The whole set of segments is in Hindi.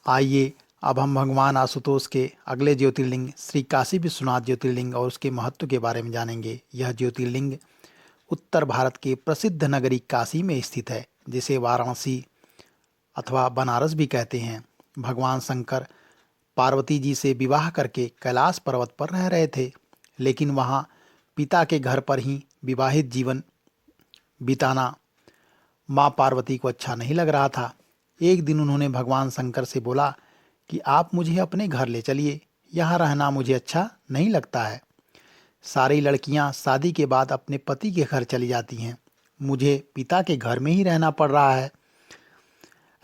आइए अब हम भगवान आशुतोष के अगले ज्योतिर्लिंग श्री काशी विश्वनाथ ज्योतिर्लिंग और उसके महत्व के बारे में जानेंगे। यह ज्योतिर्लिंग उत्तर भारत के प्रसिद्ध नगरी काशी में स्थित है, जिसे वाराणसी अथवा बनारस भी कहते हैं। भगवान शंकर पार्वती जी से विवाह करके कैलाश पर्वत पर रह रहे थे, लेकिन वहाँ पिता के घर पर ही विवाहित जीवन बिताना माँ पार्वती को अच्छा नहीं लग रहा था। एक दिन उन्होंने भगवान शंकर से बोला कि आप मुझे अपने घर ले चलिए, यहाँ रहना मुझे अच्छा नहीं लगता है। सारी लड़कियाँ शादी के बाद अपने पति के घर चली जाती हैं, मुझे पिता के घर में ही रहना पड़ रहा है।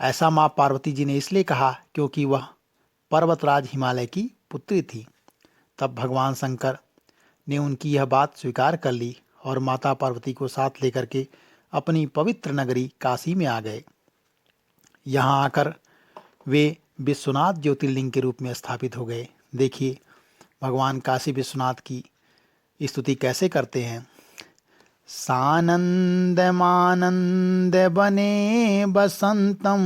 ऐसा माँ पार्वती जी ने इसलिए कहा क्योंकि वह पर्वतराज हिमालय की पुत्री थी। तब भगवान शंकर ने उनकी यह बात स्वीकार कर ली और माता पार्वती को साथ लेकर के अपनी पवित्र नगरी काशी में आ गए। यहाँ आकर वे विश्वनाथ ज्योतिर्लिंग के रूप में स्थापित हो गए। देखिए भगवान काशी विश्वनाथ की स्तुति कैसे करते हैं। सानंदमानंद बने बसंतम,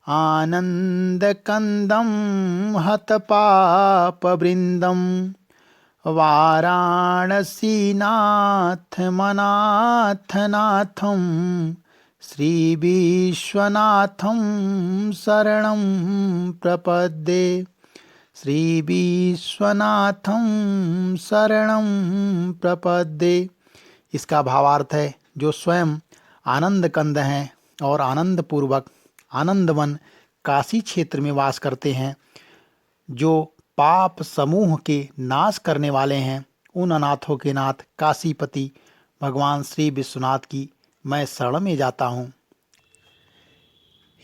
आनंद कंदम हत पाप वृंदम, वाराणसीनाथ मनाथ नाथम, श्री विश्वनाथम शरणं प्रपद्ये, श्री विश्वनाथम शरणं प्रपद्ये। इसका भावार्थ है, जो स्वयं आनंद कंद हैं और आनंद पूर्वक आनंदवन काशी क्षेत्र में वास करते हैं, जो पाप समूह के नाश करने वाले हैं, उन अनाथों के नाथ काशीपति भगवान श्री विश्वनाथ की मैं शरण में जाता हूँ।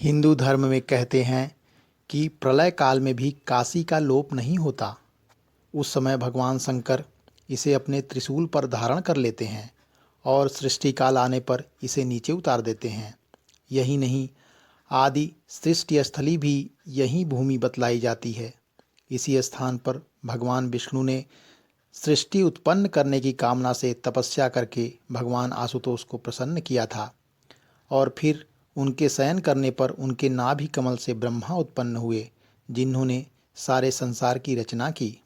हिंदू धर्म में कहते हैं कि प्रलय काल में भी काशी का लोप नहीं होता। उस समय भगवान शंकर इसे अपने त्रिशूल पर धारण कर लेते हैं और सृष्टि काल आने पर इसे नीचे उतार देते हैं। यही नहीं, आदि सृष्टि स्थली भी यही भूमि बतलाई जाती है। इसी स्थान पर भगवान विष्णु ने सृष्टि उत्पन्न करने की कामना से तपस्या करके भगवान आशुतोष को प्रसन्न किया था और फिर उनके शयन करने पर उनके नाभि कमल से ब्रह्मा उत्पन्न हुए, जिन्होंने सारे संसार की रचना की।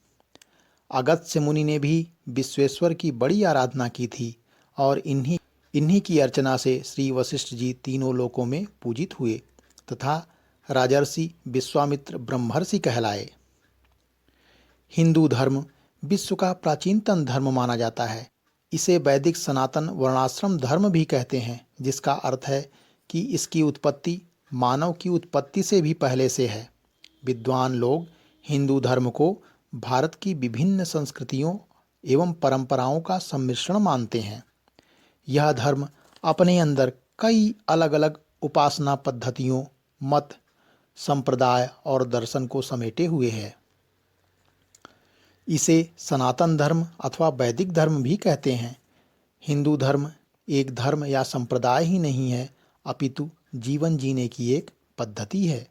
अगस्त्य मुनि ने भी विश्वेश्वर की बड़ी आराधना की थी और इन्हीं की अर्चना से श्री वशिष्ठ जी तीनों लोकों में पूजित हुए तथा राजर्षि विश्वामित्र ब्रह्मर्षि कहलाए। हिंदू धर्म विश्व का प्राचीनतम धर्म माना जाता है। इसे वैदिक सनातन वर्णाश्रम धर्म भी कहते हैं, जिसका अर्थ है कि इसकी उत्पत्ति मानव की उत्पत्ति से भी पहले से है। विद्वान लोग हिंदू धर्म को भारत की विभिन्न संस्कृतियों एवं परंपराओं का सम्मिश्रण मानते हैं। यह धर्म अपने अंदर कई अलग अलग उपासना पद्धतियों, मत, संप्रदाय और दर्शन को समेटे हुए है। इसे सनातन धर्म अथवा वैदिक धर्म भी कहते हैं। हिंदू धर्म एक धर्म या संप्रदाय ही नहीं है, अपितु जीवन जीने की एक पद्धति है।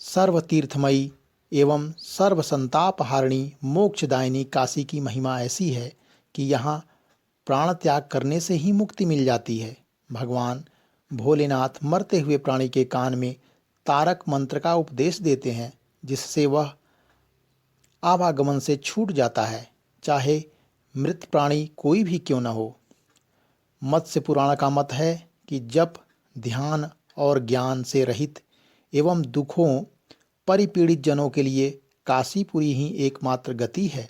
सर्वतीर्थमयी एवं सर्व संतापहारिणी मोक्षदायिनी काशी की महिमा ऐसी है कि यहाँ प्राण त्याग करने से ही मुक्ति मिल जाती है। भगवान भोलेनाथ मरते हुए प्राणी के कान में तारक मंत्र का उपदेश देते हैं, जिससे वह आवागमन से छूट जाता है, चाहे मृत प्राणी कोई भी क्यों न हो। मत्स्य पुराण का मत है कि जप, ध्यान और ज्ञान से रहित एवं दुखों परिपीड़ित जनों के लिए काशीपुरी ही एकमात्र गति है।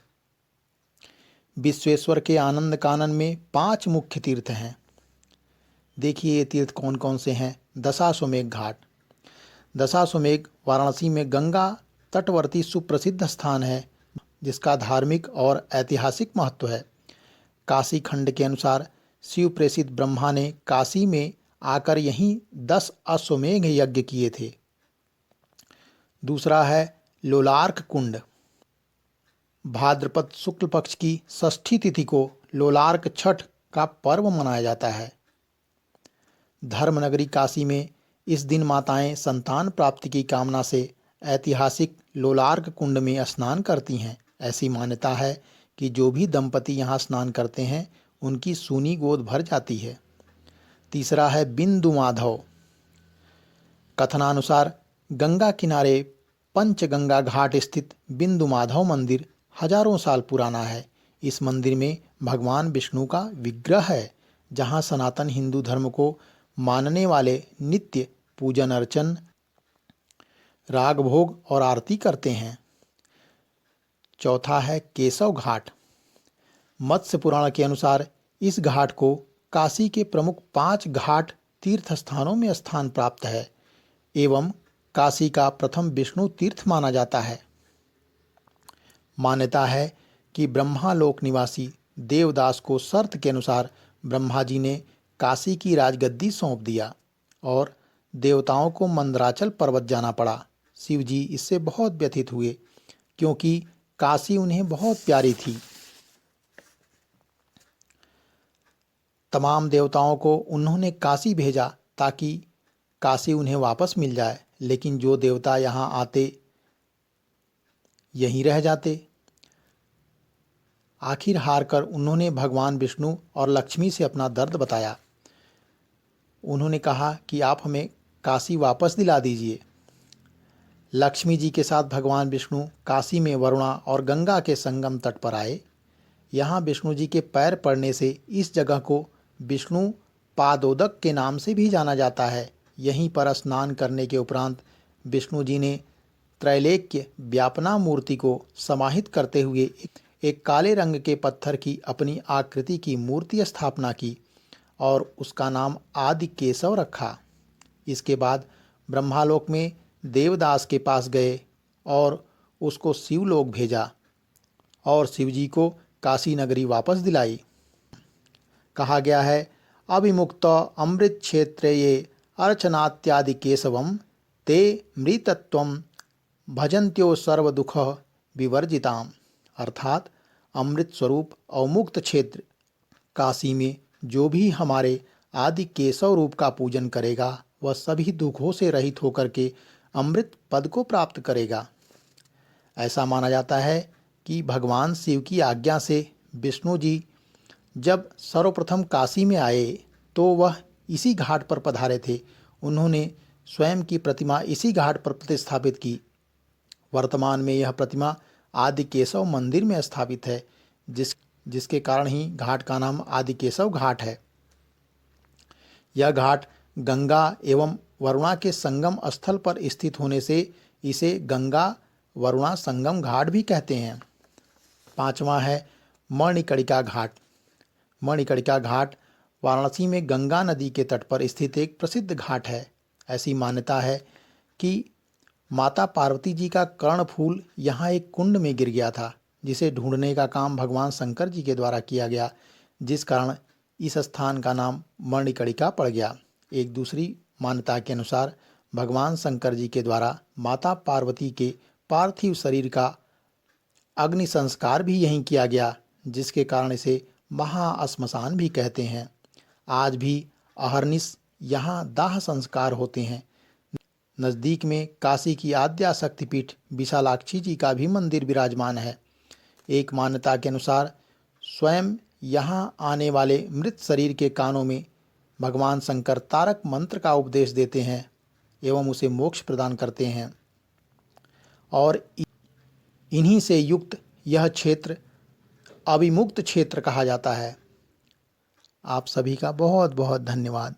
विश्वेश्वर के आनंद कानन में 5 मुख्य तीर्थ हैं। देखिए ये तीर्थ कौन कौन से हैं। दशाश्वमेध घाट। दशाश्वमेध वाराणसी में गंगा तटवर्ती सुप्रसिद्ध स्थान है, जिसका धार्मिक और ऐतिहासिक महत्व है। काशी खंड के अनुसार शिव प्रेषित ब्रह्मा ने काशी में आकर यहीं 10 अश्वमेध यज्ञ किए थे। दूसरा है लोलार्क कुंड। भाद्रपद शुक्ल पक्ष की षष्ठी तिथि को लोलार्क छठ का पर्व मनाया जाता है। धर्मनगरी काशी में इस दिन माताएं संतान प्राप्ति की कामना से ऐतिहासिक लोलार्क कुंड में स्नान करती हैं। ऐसी मान्यता है कि जो भी दंपति यहाँ स्नान करते हैं उनकी सूनी गोद भर जाती है। तीसरा है बिंदु माधव। कथनानुसार गंगा किनारे पंचगंगा घाट स्थित बिंदु माधव मंदिर हजारों साल पुराना है। इस मंदिर में भगवान विष्णु का विग्रह है, जहाँ सनातन हिंदू धर्म को मानने वाले नित्य पूजन अर्चन, राग भोग और आरती करते हैं। चौथा है केशव घाट। मत्स्य पुराण के अनुसार इस घाट को काशी के प्रमुख 5 घाट तीर्थ स्थानों में स्थान प्राप्त है एवं काशी का प्रथम विष्णु तीर्थ माना जाता है। मान्यता है कि ब्रह्मालोक निवासी देवदास को शर्त के अनुसार ब्रह्मा जी ने काशी की राजगद्दी सौंप दिया और देवताओं को मंदराचल पर्वत जाना पड़ा। शिव जी इससे बहुत व्यथित हुए, क्योंकि काशी उन्हें बहुत प्यारी थी। तमाम देवताओं को उन्होंने काशी भेजा ताकि काशी उन्हें वापस मिल जाए, लेकिन जो देवता यहाँ आते यहीं रह जाते। आखिर हार कर उन्होंने भगवान विष्णु और लक्ष्मी से अपना दर्द बताया। उन्होंने कहा कि आप हमें काशी वापस दिला दीजिए। लक्ष्मी जी के साथ भगवान विष्णु काशी में वरुणा और गंगा के संगम तट पर आए। यहाँ विष्णु जी के पैर पड़ने से इस जगह को विष्णु पादोदक के नाम से भी जाना जाता है। यहीं पर स्नान करने के उपरांत विष्णु जी ने त्रैलोक्य व्यापना मूर्ति को समाहित करते हुए एक काले रंग के पत्थर की अपनी आकृति की मूर्ति स्थापना की और उसका नाम आदि केशव रखा। इसके बाद ब्रह्मालोक में देवदास के पास गए और उसको शिवलोक भेजा और शिव जी को काशी नगरी वापस दिलाई। कहा गया है, अभिमुक्त अमृत क्षेत्र ये अर्चनात्यादि केशवम ते मृतत्वम भजन्त्यो सर्व दुख विवर्जिताम। अर्थात अमृत स्वरूप अवमुक्त क्षेत्र काशी में जो भी हमारे आदि केशव रूप का पूजन करेगा वह सभी दुखों से रहित होकर के अमृत पद को प्राप्त करेगा। ऐसा माना जाता है कि भगवान शिव की आज्ञा से विष्णु जी जब सर्वप्रथम काशी में आए तो वह इसी घाट पर पधारे थे। उन्होंने स्वयं की प्रतिमा इसी घाट पर प्रतिस्थापित की। वर्तमान में यह प्रतिमा आदि केशव मंदिर में स्थापित है, जिसके कारण ही घाट का नाम आदि केशव घाट है। यह घाट गंगा एवं वरुणा के संगम स्थल पर स्थित होने से इसे गंगा वरुणा संगम घाट भी कहते हैं। 5वां है मणिकर्णिका घाट। मणिकर्णिका घाट वाराणसी में गंगा नदी के तट पर स्थित एक प्रसिद्ध घाट है। ऐसी मान्यता है कि माता पार्वती जी का कर्णफूल यहाँ एक कुंड में गिर गया था, जिसे ढूंढने का काम भगवान शंकर जी के द्वारा किया गया, जिस कारण इस स्थान का नाम मणिकर्णिका पड़ गया। एक दूसरी मान्यता के अनुसार भगवान शंकर जी के द्वारा माता पार्वती के पार्थिव शरीर का अग्नि संस्कार भी यहीं किया गया, जिसके कारण इसे महाश्मशान भी कहते हैं। आज भी अहर्निश यहाँ दाह संस्कार होते हैं। नज़दीक में काशी की आद्या शक्तिपीठ विशालाक्षी जी का भी मंदिर विराजमान है। एक मान्यता के अनुसार स्वयं यहाँ आने वाले मृत शरीर के कानों में भगवान शंकर तारक मंत्र का उपदेश देते हैं एवं उसे मोक्ष प्रदान करते हैं और इन्हीं से युक्त यह क्षेत्र अविमुक्त क्षेत्र कहा जाता है। आप सभी का बहुत बहुत धन्यवाद।